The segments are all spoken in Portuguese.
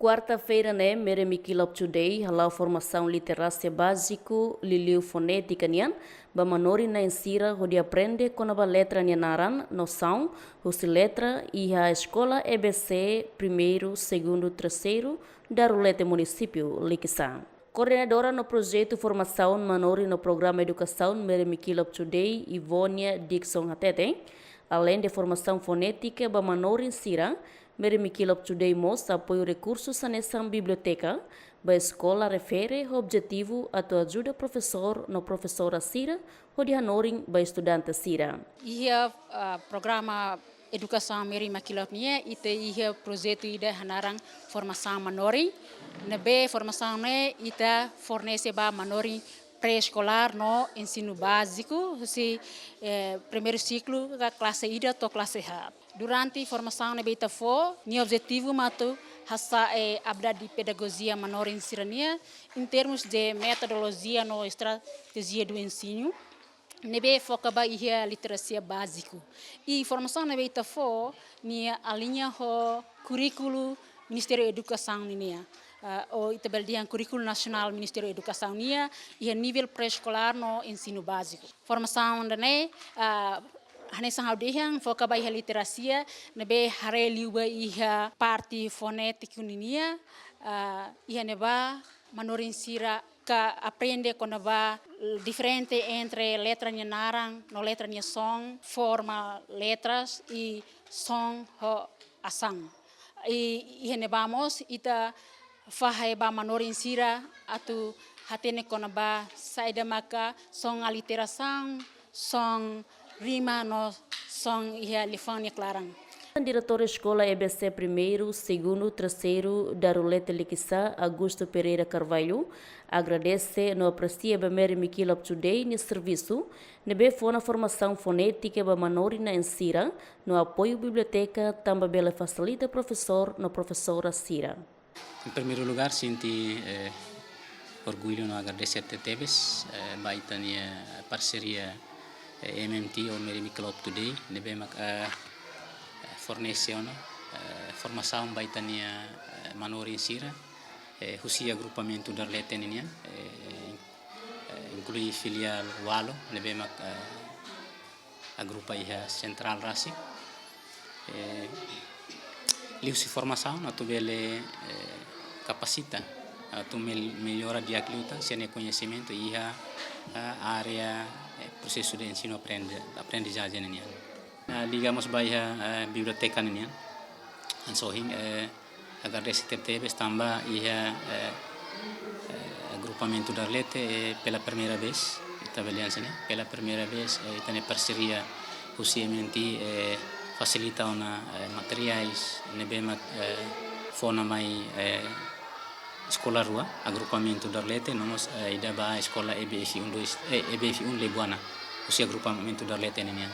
Quarta-feira, né, Meremi Kilop Today, halau formação literácia básico, liliu fonética nian, bamanori na ensira, onde aprende com a letra nianaran, noção, se letra e a escola EBC, primeiro, segundo, terceiro, da Rulete Município, Liquiçá. Coordenadora no projeto Formação Manori no programa Educação Meremi Kilop Today, Ivônia Dixon Hatete, além de formação fonética, bamanori ensira, Meremi Kilop Today mostra apoio recursos nessa biblioteca. A escola refere o objetivo a ajuda professor no professora Sira, ou de hanoring ba estudante Sira. Ia programa educação Meremi Kilop nia ite ia projeto ida hanarang formação manori. Nebe formação ne ita fornece ba manori pré-escolar no ensino básico, primeiro ciclo da classe ida to classe A. Durante a formação na Beita Fo, o objetivo mato hasa abda de pedagogia menor em Sirania, em termos de metodologia no estratégia do ensino, nebe foca ba ia literacia básico. E formação na Beita Fo, nia alinha ho currículo Ministério da Educação nia. O itabeldian currículo nacional Ministério da Educação nia e a nível pré-escolar no ensino básico. Formação dane Hanesang audiang foca ba iha literacia nebe hare liuba iha parte fonética unia iha neba manorin sira ka aprende con ba diferente entre letra nya narang no letra nya song forma letras e song ho asang iha nebamos ita fahai ba manorin sira atu hatene con ba saida maka song aliteração song rima no song ia lifania clarang. Diretor Escola EBC primeiro, segundo, terceiro da Rulete Liquiçá, Augusto Pereira Carvalho, agradece no aprecia ba Meremi Kilop Today no serviço, nebe fona formação fonética ba manori na ensira, no apoio biblioteca, também bela facilita professor no professora Sira. Em primeiro lugar, sinto orgulho no agradecer a Teves, baitania parceria MMT ou Meremi Kilop Today, nebe fornece formação baitania manori insira, husi agrupamento da letenia, inclui filial Walo, nebe agrupa iha central rasi. Liusi formação na tubele capacita, tu melhora de acluta, se ne conhecimento iha área processo de ensino aprendizagem nian. Digamos baia biblioteca nian. Ansohing agradece teve estamba iha agrupamento da Lete pela primeira vez, pela primeira vez tem parceria com o CMNT facilita una materiais nebema fona mai escola rua agrupamento da Lete nós ida ba escola EBF 1 Lebuana usi agrupamento da Lete nian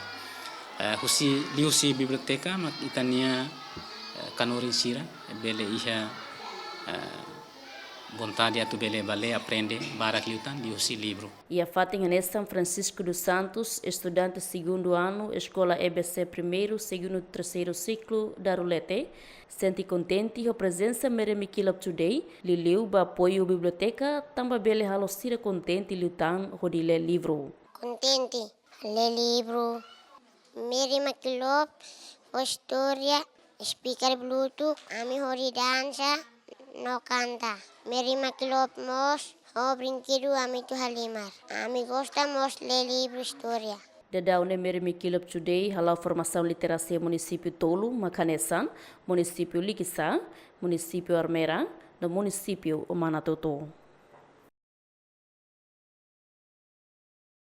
usi liusi biblioteca mat itania kanori sira bele iha vontade atu bele bale aprende barak liutan liusi livro. E a Fátima é São Francisco dos Santos, estudante segundo ano, escola EBC primeiro, segundo, terceiro ciclo da Rulete, sente contente a presença Meremi Kilop Today, lhe leu ba apoio biblioteca, também bele halosira contente liutan rodile livro. Contente, le livro, Meremi Kilop, história, speaker Bluetooth, ami hori dança, no canta. Meremi Kilop mos, o brinquedo ami tu halimar. Ami gostamos le livro história. Dadau Meremi Kilop Today, halau formação literacia município Tolo, Macanessan, município Liquiçá, município Armera, no município Manatoto.